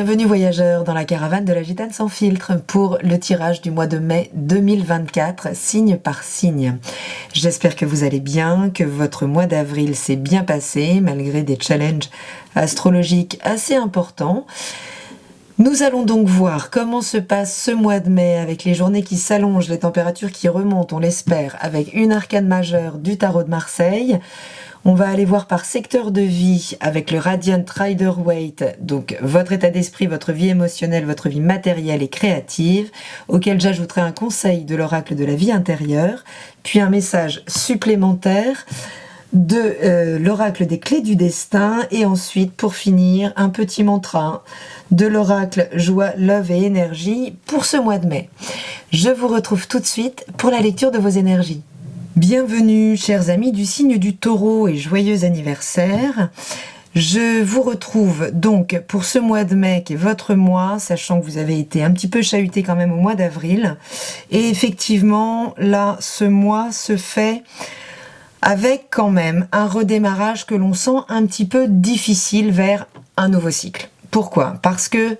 Bienvenue voyageurs dans la caravane de la Gitane sans filtre pour le tirage du mois de mai 2024, signe par signe. J'espère que vous allez bien, que votre mois d'avril s'est bien passé malgré des challenges astrologiques assez importants. Nous allons donc voir comment se passe ce mois de mai avec les journées qui s'allongent, les températures qui remontent, on l'espère, avec une arcane majeure du tarot de Marseille. On va aller voir par secteur de vie avec le Radiant Rider-Waite, donc votre état d'esprit, votre vie émotionnelle, votre vie matérielle et créative, auquel j'ajouterai un conseil de l'oracle de la vie intérieure, puis un message supplémentaire de l'oracle des clés du destin, et ensuite, pour finir, un petit mantra de l'oracle joie, love et énergie pour ce mois de mai. Je vous retrouve tout de suite pour la lecture de vos énergies. Bienvenue, chers amis du signe du Taureau, et joyeux anniversaire. Je vous retrouve donc pour ce mois de mai qui est votre mois, sachant que vous avez été un petit peu chahuté quand même au mois d'avril. Et effectivement, là, ce mois se fait avec quand même un redémarrage que l'on sent un petit peu difficile vers un nouveau cycle. Pourquoi ? Parce que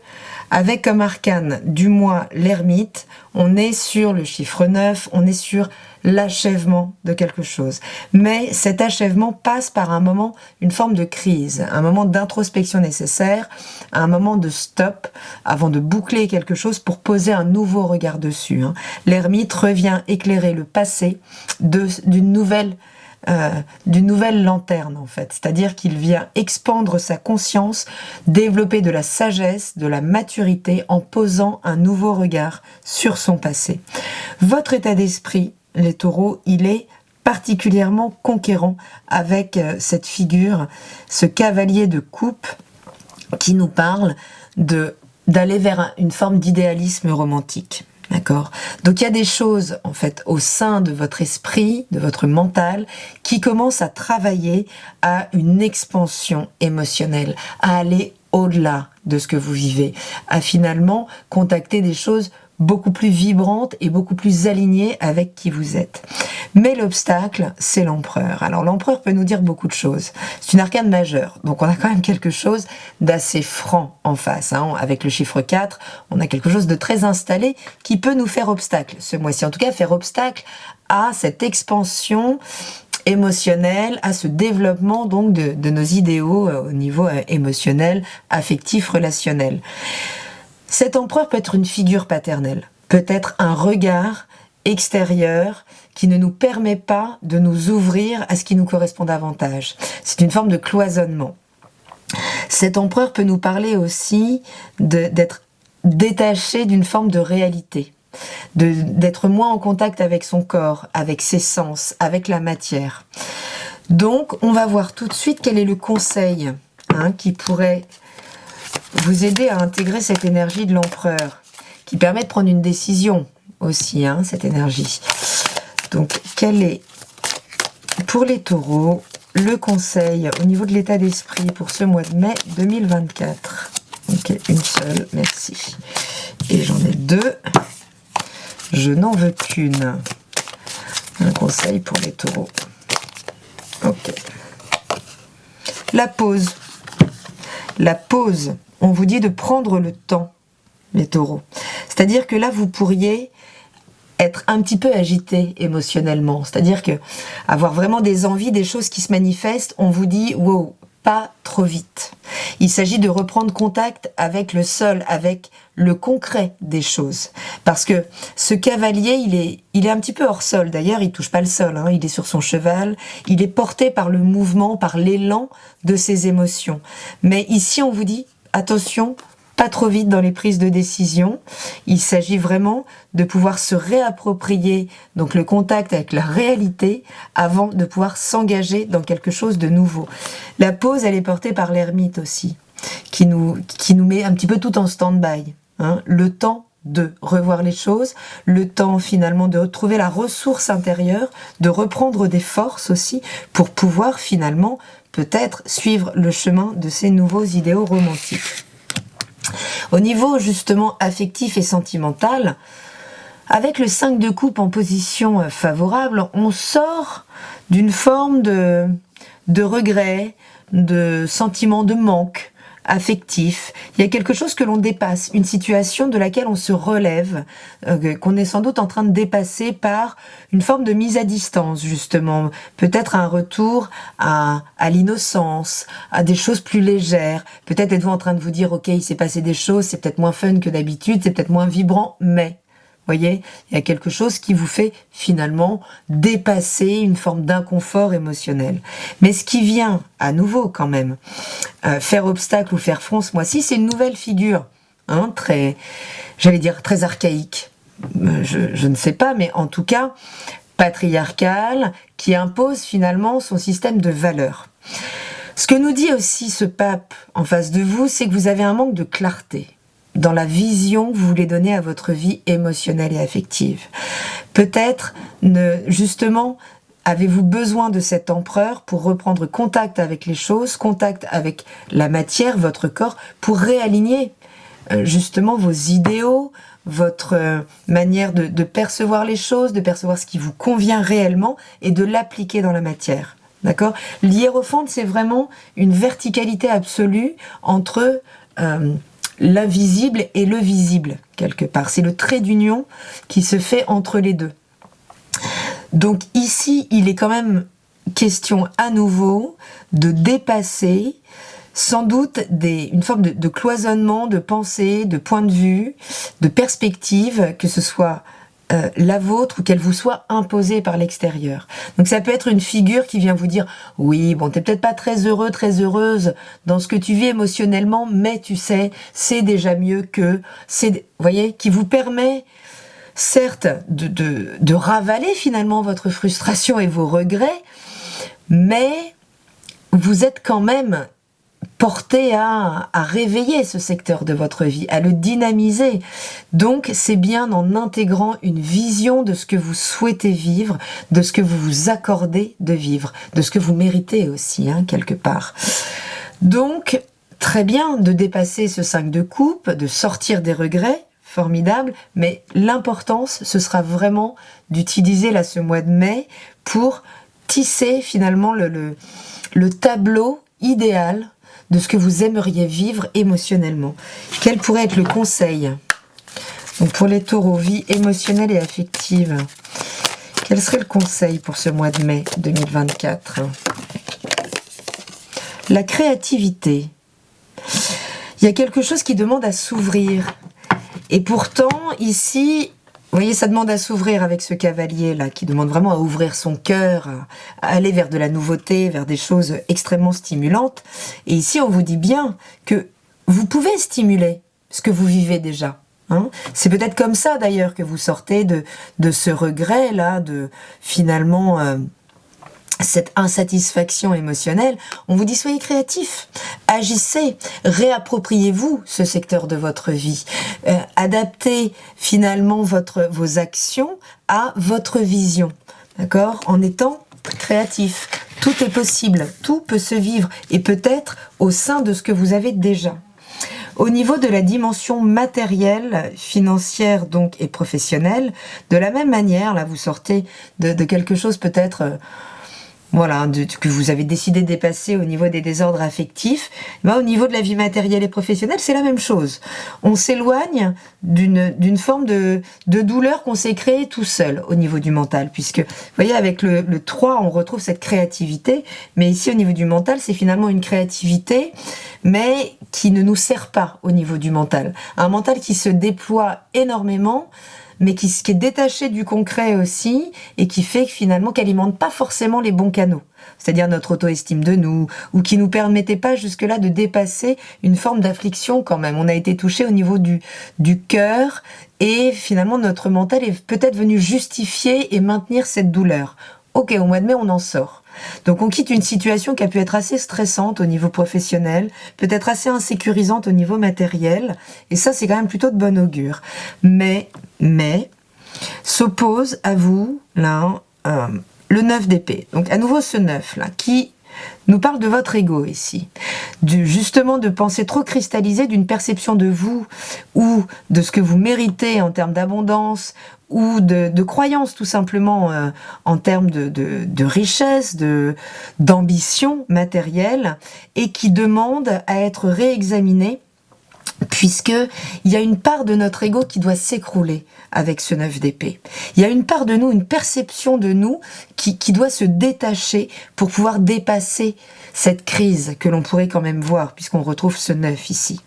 avec comme arcane du mois l'ermite, on est sur le chiffre 9, on est sur l'achèvement de quelque chose. Mais cet achèvement passe par un moment, une forme de crise, un moment d'introspection nécessaire, un moment de stop avant de boucler quelque chose pour poser un nouveau regard dessus. L'ermite revient éclairer le passé d'une nouvelle lanterne en fait, c'est-à-dire qu'il vient expandre sa conscience, développer de la sagesse, de la maturité en posant un nouveau regard sur son passé. Votre état d'esprit, les taureaux, il est particulièrement conquérant avec cette figure, ce cavalier de coupe qui nous parle d'aller vers une forme d'idéalisme romantique. D'accord ? Donc il y a des choses en fait au sein de votre esprit, de votre mental, qui commencent à travailler à une expansion émotionnelle, à aller au-delà de ce que vous vivez, à finalement contacter des choses beaucoup plus vibrantes et beaucoup plus alignées avec qui vous êtes. Mais l'obstacle, c'est l'empereur. Alors l'empereur peut nous dire beaucoup de choses. C'est une arcane majeure, donc on a quand même quelque chose d'assez franc en face. Avec le chiffre 4, on a quelque chose de très installé qui peut nous faire obstacle ce mois-ci. En tout cas, faire obstacle à cette expansion émotionnelle, à ce développement donc de nos idéaux au niveau émotionnel, affectif, relationnel. Cet empereur peut être une figure paternelle, peut être un regard extérieur qui ne nous permet pas de nous ouvrir à ce qui nous correspond davantage. C'est une forme de cloisonnement. Cet empereur peut nous parler aussi d'être détaché d'une forme de réalité, d'être moins en contact avec son corps, avec ses sens, avec la matière. Donc, on va voir tout de suite quel est le conseil qui pourrait vous aider à intégrer cette énergie de l'empereur, qui permet de prendre une décision aussi, cette énergie. Donc, quel est, pour les taureaux, le conseil au niveau de l'état d'esprit pour ce mois de mai 2024 ? Ok, une seule, merci. Et j'en ai deux. Je n'en veux qu'une. Un conseil pour les taureaux. Ok. La pause. La pause. On vous dit de prendre le temps, les taureaux. C'est-à-dire que là, vous pourriez être un petit peu agité émotionnellement. C'est-à-dire que avoir vraiment des envies, des choses qui se manifestent, on vous dit « wow ». Pas trop vite. Il s'agit de reprendre contact avec le sol, avec le concret des choses. Parce que ce cavalier, il est un petit peu hors sol. D'ailleurs, il touche pas le sol. Il est sur son cheval. Il est porté par le mouvement, par l'élan de ses émotions. Mais ici, on vous dit, attention, pas trop vite dans les prises de décision. Il s'agit vraiment de pouvoir se réapproprier donc le contact avec la réalité avant de pouvoir s'engager dans quelque chose de nouveau. La pause, elle est portée par l'ermite aussi, qui nous met un petit peu tout en stand-by. Le temps de revoir les choses, le temps finalement de retrouver la ressource intérieure, de reprendre des forces aussi pour pouvoir finalement peut-être suivre le chemin de ces nouveaux idéaux romantiques. Au niveau justement affectif et sentimental, avec le 5 de coupe en position favorable, on sort d'une forme de regret, de sentiment de manque, affectif. Il y a quelque chose que l'on dépasse, une situation de laquelle on se relève, qu'on est sans doute en train de dépasser par une forme de mise à distance, justement. Peut-être un retour à l'innocence, à des choses plus légères. Peut-être êtes-vous en train de vous dire, ok, il s'est passé des choses, c'est peut-être moins fun que d'habitude, c'est peut-être moins vibrant, mais... voyez, il y a quelque chose qui vous fait finalement dépasser une forme d'inconfort émotionnel. Mais ce qui vient à nouveau quand même faire obstacle ou faire front ce mois-ci, c'est une nouvelle figure, hein, très, j'allais dire très archaïque. Je ne sais pas, mais en tout cas patriarcale, qui impose finalement son système de valeurs. Ce que nous dit aussi ce pape en face de vous, c'est que vous avez un manque de clarté dans la vision que vous voulez donner à votre vie émotionnelle et affective. Peut-être, justement, avez-vous besoin de cet empereur pour reprendre contact avec les choses, contact avec la matière, votre corps, pour réaligner justement vos idéaux, votre manière de percevoir les choses, de percevoir ce qui vous convient réellement et de l'appliquer dans la matière. D'accord ? L'hiérophante, c'est vraiment une verticalité absolue entre... l'invisible et le visible, quelque part. C'est le trait d'union qui se fait entre les deux. Donc ici, il est quand même question à nouveau de dépasser sans doute une forme de cloisonnement, de pensée, de point de vue, de perspective, que ce soit la vôtre ou qu'elle vous soit imposée par l'extérieur. Donc ça peut être une figure qui vient vous dire « Oui, bon, t'es peut-être pas très heureux, très heureuse dans ce que tu vis émotionnellement, mais tu sais, c'est déjà mieux que... » Vous voyez, qui vous permet, certes, de ravaler finalement votre frustration et vos regrets, mais vous êtes quand même porté à réveiller ce secteur de votre vie, à le dynamiser. Donc, c'est bien en intégrant une vision de ce que vous souhaitez vivre, de ce que vous vous accordez de vivre, de ce que vous méritez aussi, hein, quelque part. Donc, très bien de dépasser ce 5 de coupe, de sortir des regrets, formidable, mais l'importance, ce sera vraiment d'utiliser là ce mois de mai pour tisser finalement le tableau idéal de ce que vous aimeriez vivre émotionnellement. Quel pourrait être le conseil donc pour les taureaux, vie émotionnelle et affective? Quel serait le conseil pour ce mois de mai 2024? La créativité. Il y a quelque chose qui demande à s'ouvrir. Et pourtant, ici... vous voyez, ça demande à s'ouvrir avec ce cavalier-là, qui demande vraiment à ouvrir son cœur, à aller vers de la nouveauté, vers des choses extrêmement stimulantes. Et ici, on vous dit bien que vous pouvez stimuler ce que vous vivez déjà. Hein. C'est peut-être comme ça, d'ailleurs, que vous sortez de ce regret-là, de finalement... cette insatisfaction émotionnelle, on vous dit soyez créatif, agissez, réappropriez-vous ce secteur de votre vie, adaptez finalement vos actions à votre vision, d'accord, en étant créatif. Tout est possible, tout peut se vivre et peut-être au sein de ce que vous avez déjà. Au niveau de la dimension matérielle, financière donc et professionnelle, de la même manière, là vous sortez de quelque chose peut-être... voilà, que vous avez décidé de dépasser au niveau des désordres affectifs, au niveau de la vie matérielle et professionnelle, c'est la même chose. On s'éloigne d'une forme de douleur qu'on s'est créée tout seul au niveau du mental, puisque, vous voyez, avec le 3, on retrouve cette créativité, mais ici, au niveau du mental, c'est finalement une créativité, mais qui ne nous sert pas au niveau du mental. Un mental qui se déploie énormément, mais qui est détaché du concret aussi, et qui fait que finalement, qu'alimente pas forcément les bons canaux. C'est-à-dire notre auto-estime de nous, ou qui nous permettait pas jusque-là de dépasser une forme d'affliction quand même. On a été touché au niveau du cœur, et finalement notre mental est peut-être venu justifier et maintenir cette douleur. Ok, au mois de mai, on en sort. Donc on quitte une situation qui a pu être assez stressante au niveau professionnel, peut-être assez insécurisante au niveau matériel, et ça c'est quand même plutôt de bon augure. Mais s'oppose à vous, là, le 9 d'épée. Donc à nouveau ce 9 là, qui nous parle de votre ego ici, justement de pensées trop cristallisées, d'une perception de vous ou de ce que vous méritez en termes d'abondance ou de croyances tout simplement en termes de richesse, d'ambition matérielle, et qui demande à être réexaminée, puisque il y a une part de notre ego qui doit s'écrouler avec ce 9 d'épée. Il y a une part de nous, une perception de nous qui doit se détacher pour pouvoir dépasser cette crise que l'on pourrait quand même voir, puisqu'on retrouve ce 9 ici.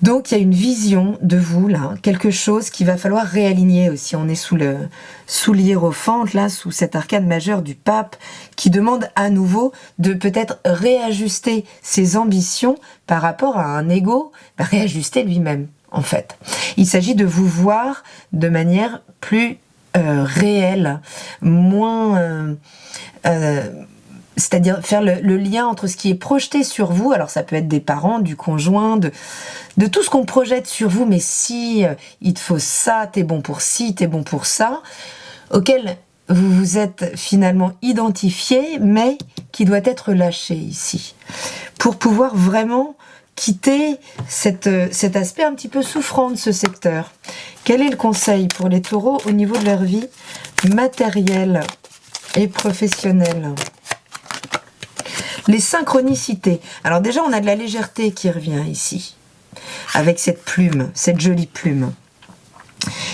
Donc il y a une vision de vous là, quelque chose qu'il va falloir réaligner aussi. On est sous l'hiérophante là, sous cet arcane majeur du pape, qui demande à nouveau de peut-être réajuster ses ambitions par rapport à un ego, réajuster lui-même en fait. Il s'agit de vous voir de manière plus réelle, moins c'est-à-dire faire le lien entre ce qui est projeté sur vous, alors ça peut être des parents, du conjoint, de tout ce qu'on projette sur vous, mais si il te faut ça, t'es bon pour ci, t'es bon pour ça, auquel vous vous êtes finalement identifié, mais qui doit être lâché ici, pour pouvoir vraiment quitter cet aspect un petit peu souffrant de ce secteur. Quel est le conseil pour les taureaux au niveau de leur vie matérielle et professionnelle ? Les synchronicités. Alors déjà, on a de la légèreté qui revient ici, avec cette plume, cette jolie plume.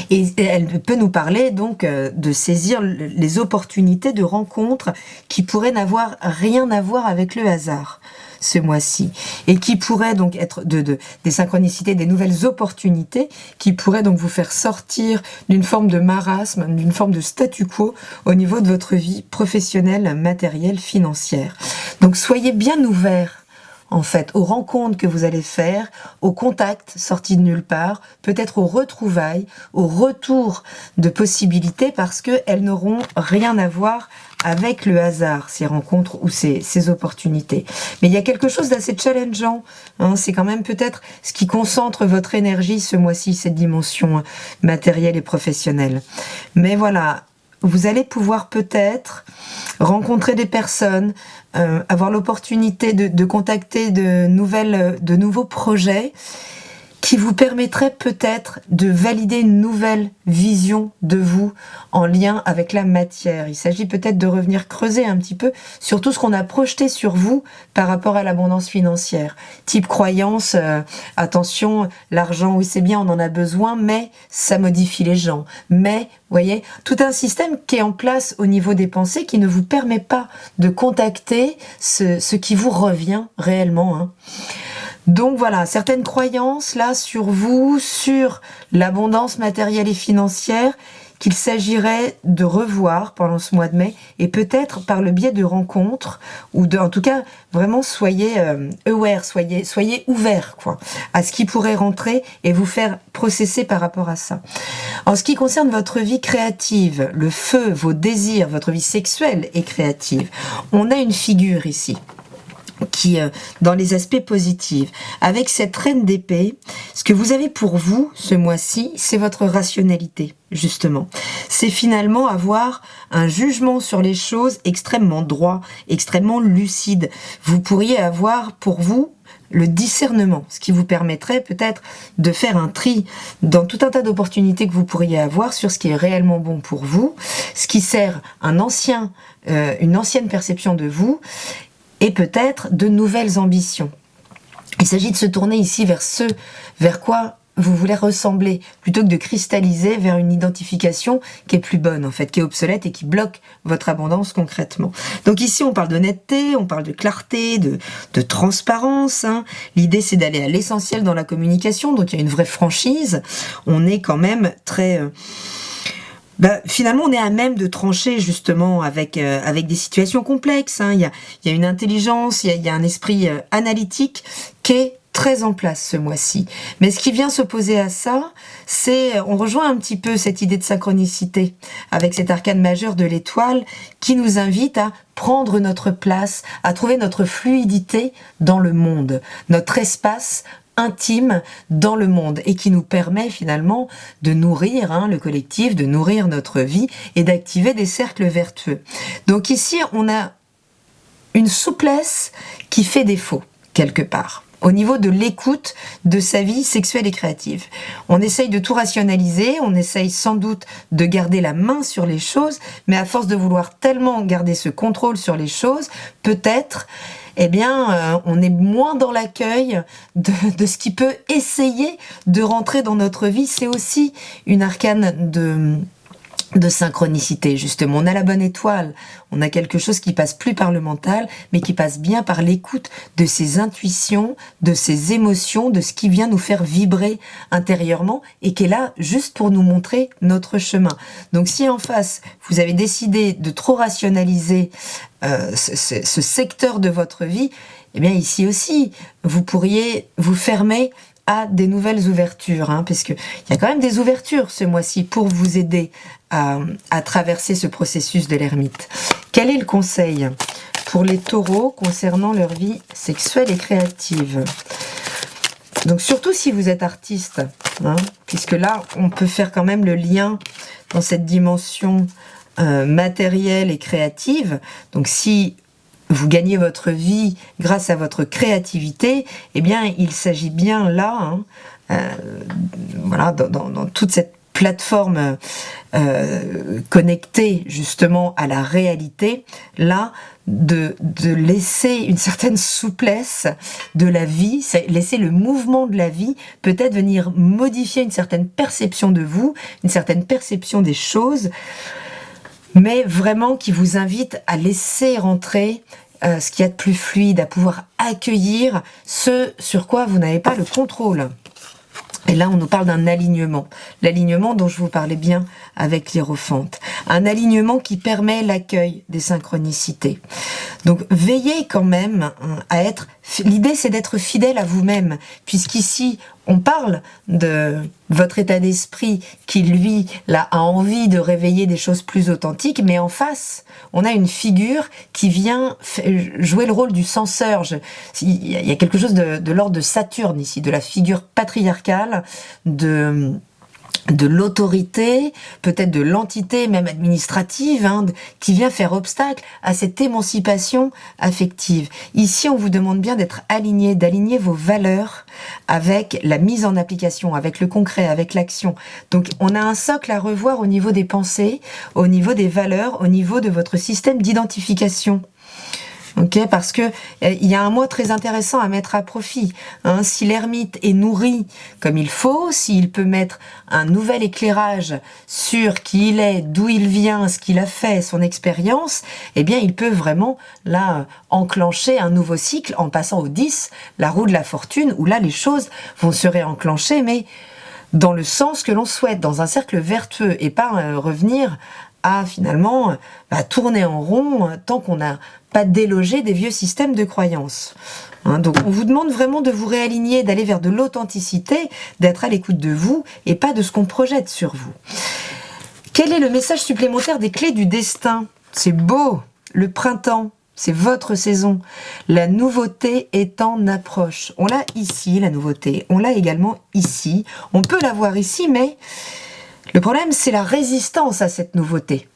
Et elle peut nous parler donc de saisir les opportunités de rencontres qui pourraient n'avoir rien à voir avec le hasard ce mois-ci, et qui pourraient donc être des synchronicités, des nouvelles opportunités qui pourraient donc vous faire sortir d'une forme de marasme, d'une forme de statu quo au niveau de votre vie professionnelle, matérielle, financière. Donc soyez bien ouverts en fait aux rencontres que vous allez faire, aux contacts sortis de nulle part, peut-être aux retrouvailles, au retour de possibilités, parce qu'elles n'auront rien à voir avec le hasard, ces rencontres ou ces opportunités. Mais il y a quelque chose d'assez challengeant, hein, c'est quand même peut-être ce qui concentre votre énergie ce mois-ci, cette dimension matérielle et professionnelle. Mais voilà, vous allez pouvoir peut-être rencontrer des personnes, avoir l'opportunité de contacter de nouveaux projets qui vous permettraient peut-être de valider une nouvelle vision de vous en lien avec la matière. Il s'agit peut-être de revenir creuser un petit peu sur tout ce qu'on a projeté sur vous par rapport à l'abondance financière. Type croyance, attention, l'argent, oui c'est bien, on en a besoin, mais ça modifie les gens. Mais, vous voyez, tout un système qui est en place au niveau des pensées qui ne vous permet pas de contacter ce qui vous revient réellement, hein. Donc voilà, certaines croyances là sur vous, sur l'abondance matérielle et financière, qu'il s'agirait de revoir pendant ce mois de mai, et peut-être par le biais de rencontres, ou en tout cas, vraiment soyez aware, soyez ouverts quoi, à ce qui pourrait rentrer et vous faire processer par rapport à ça. En ce qui concerne votre vie créative, le feu, vos désirs, votre vie sexuelle et créative, on a une figure ici qui, dans les aspects positifs, avec cette reine d'épée, ce que vous avez pour vous ce mois-ci, c'est votre rationalité, justement. C'est finalement avoir un jugement sur les choses extrêmement droit, extrêmement lucide. Vous pourriez avoir pour vous le discernement, ce qui vous permettrait peut-être de faire un tri dans tout un tas d'opportunités que vous pourriez avoir sur ce qui est réellement bon pour vous, ce qui sert une ancienne perception de vous, et peut-être de nouvelles ambitions. Il s'agit de se tourner ici vers ce vers quoi vous voulez ressembler, plutôt que de cristalliser vers une identification qui est plus bonne, en fait, qui est obsolète et qui bloque votre abondance concrètement. Donc ici, on parle d'honnêteté, on parle de clarté, de transparence, hein. L'idée, c'est d'aller à l'essentiel dans la communication, donc il y a une vraie franchise. On est quand même très... finalement, on est à même de trancher justement avec des situations complexes, hein. Il y a une intelligence, il y a un esprit analytique qui est très en place ce mois-ci. Mais ce qui vient s'opposer à ça, on rejoint un petit peu cette idée de synchronicité avec cet arcane majeur de l'étoile qui nous invite à prendre notre place, à trouver notre fluidité dans le monde, notre espace intime dans le monde, et qui nous permet finalement de nourrir le collectif, de nourrir notre vie et d'activer des cercles vertueux. Donc ici, on a une souplesse qui fait défaut, quelque part, au niveau de l'écoute de sa vie sexuelle et créative. On essaye de tout rationaliser, on essaye sans doute de garder la main sur les choses, mais à force de vouloir tellement garder ce contrôle sur les choses, peut-être, on est moins dans l'accueil de ce qui peut essayer de rentrer dans notre vie. C'est aussi une arcane de synchronicité, justement. On a la bonne étoile, on a quelque chose qui passe plus par le mental, mais qui passe bien par l'écoute de ses intuitions, de ses émotions, de ce qui vient nous faire vibrer intérieurement et qui est là juste pour nous montrer notre chemin. Donc si en face, vous avez décidé de trop rationaliser ce secteur de votre vie, eh bien ici aussi, vous pourriez vous fermer à des nouvelles ouvertures, puisque il y a quand même des ouvertures ce mois-ci pour vous aider à traverser ce processus de l'ermite. Quel est le conseil pour les taureaux concernant leur vie sexuelle et créative? Donc surtout si vous êtes artiste, puisque là on peut faire quand même le lien dans cette dimension matérielle et créative. Donc si vous gagnez votre vie grâce à votre créativité, eh bien, il s'agit bien là, dans toute cette plateforme connectée justement à la réalité, là, de laisser une certaine souplesse de la vie, laisser le mouvement de la vie peut-être venir modifier une certaine perception de vous, une certaine perception des choses, mais vraiment qui vous invite à laisser rentrer ce qu'il y a de plus fluide, à pouvoir accueillir ce sur quoi vous n'avez pas le contrôle. Et là, on nous parle d'un alignement. L'alignement dont je vous parlais bien avec l'Hiérophante. Un alignement qui permet l'accueil des synchronicités. Donc, veillez quand même à être... L'idée, c'est d'être fidèle à vous-même, puisqu'ici, on parle de votre état d'esprit qui, lui, là, a envie de réveiller des choses plus authentiques, mais en face, on a une figure qui vient jouer le rôle du censeur. Il y a quelque chose de l'ordre de Saturne ici, de la figure patriarcale, de l'autorité, peut-être de l'entité même administrative, qui vient faire obstacle à cette émancipation affective. Ici, on vous demande bien d'être aligné, d'aligner vos valeurs avec la mise en application, avec le concret, avec l'action. Donc, on a un socle à revoir au niveau des pensées, au niveau des valeurs, au niveau de votre système d'identification. Okay, parce que il y a un mot très intéressant à mettre à profit. Si l'ermite est nourri comme il faut, s'il peut mettre un nouvel éclairage sur qui il est, d'où il vient, ce qu'il a fait, son expérience, eh bien, il peut vraiment là enclencher un nouveau cycle en passant au 10, la roue de la fortune, où là les choses vont se réenclencher, mais dans le sens que l'on souhaite, dans un cercle vertueux, et pas revenir à finalement tourner en rond tant qu'on n'a pas délogé des vieux systèmes de croyances. Donc on vous demande vraiment de vous réaligner, d'aller vers de l'authenticité, d'être à l'écoute de vous et pas de ce qu'on projette sur vous. Quel est le message supplémentaire des clés du destin? C'est beau, le printemps, c'est votre saison. La nouveauté est en approche. On l'a ici, la nouveauté. On l'a également ici. On peut la voir ici, mais le problème, c'est la résistance à cette nouveauté.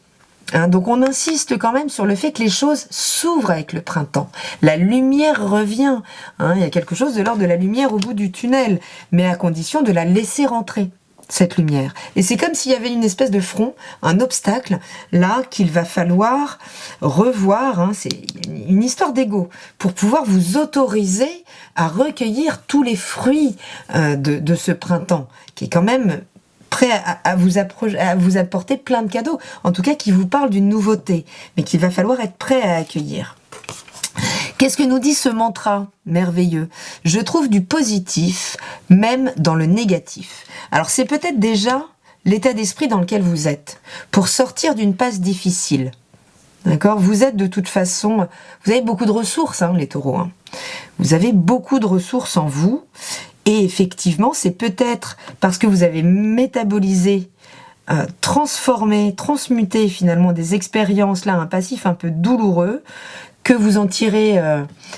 Donc on insiste quand même sur le fait que les choses s'ouvrent avec le printemps. La lumière revient. Il y a quelque chose de l'ordre de la lumière au bout du tunnel, mais à condition de la laisser rentrer, cette lumière. Et c'est comme s'il y avait une espèce de front, un obstacle, là, qu'il va falloir revoir. C'est une histoire d'ego, pour pouvoir vous autoriser à recueillir tous les fruits de ce printemps, qui est quand même prêt à vous apporter plein de cadeaux, en tout cas qui vous parle d'une nouveauté, mais qu'il va falloir être prêt à accueillir. Qu'est-ce que nous dit ce mantra merveilleux? Je trouve du positif, même dans le négatif. Alors c'est peut-être déjà l'état d'esprit dans lequel vous êtes, pour sortir d'une passe difficile. D'accord? Vous êtes de toute façon, vous avez beaucoup de ressources, les taureaux. Vous avez beaucoup de ressources en vous, et effectivement, c'est peut-être parce que vous avez métabolisé, transformé, transmuté finalement des expériences, là, un passif un peu douloureux, que vous en tirez...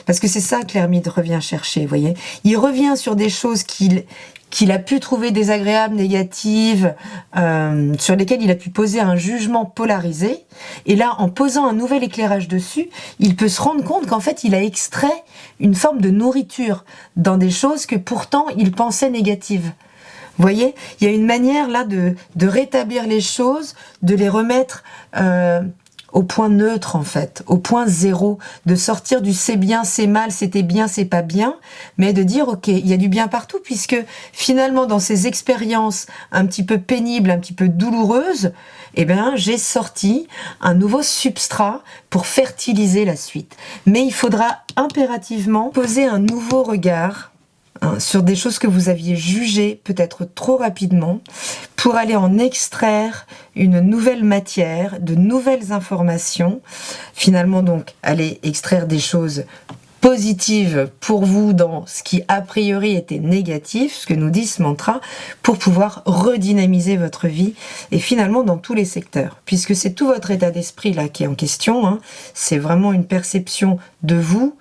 parce que c'est ça que l'ermite revient chercher, vous voyez. Il revient sur des choses qu'il qu'il a pu trouver désagréables, négatives, sur lesquelles il a pu poser un jugement polarisé. Et là, en posant un nouvel éclairage dessus, il peut se rendre compte qu'en fait, il a extrait une forme de nourriture dans des choses que pourtant il pensait négatives. Vous voyez, il y a une manière là de rétablir les choses, de les remettre au point neutre en fait, au point zéro, de sortir du c'est bien, c'est mal, c'était bien, c'est pas bien, mais de dire ok, il y a du bien partout puisque finalement dans ces expériences un petit peu pénibles, un petit peu douloureuses, eh bien j'ai sorti un nouveau substrat pour fertiliser la suite. Mais il faudra impérativement poser un nouveau regard sur des choses que vous aviez jugées peut-être trop rapidement pour aller en extraire une nouvelle matière, de nouvelles informations, finalement donc aller extraire des choses positives pour vous dans ce qui a priori était négatif, ce que nous dit ce mantra, pour pouvoir redynamiser votre vie et finalement dans tous les secteurs, puisque c'est tout votre état d'esprit là qui est en question, c'est vraiment une perception de vous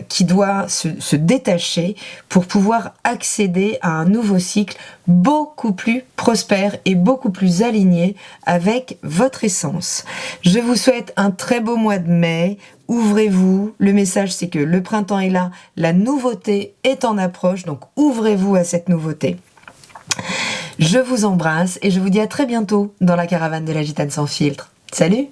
qui doit se détacher pour pouvoir accéder à un nouveau cycle beaucoup plus prospère et beaucoup plus aligné avec votre essence. Je vous souhaite un très beau mois de mai. Ouvrez-vous. Le message, c'est que le printemps est là, la nouveauté est en approche, donc ouvrez-vous à cette nouveauté. Je vous embrasse et je vous dis à très bientôt dans la caravane de la Gitane sans filtre. Salut!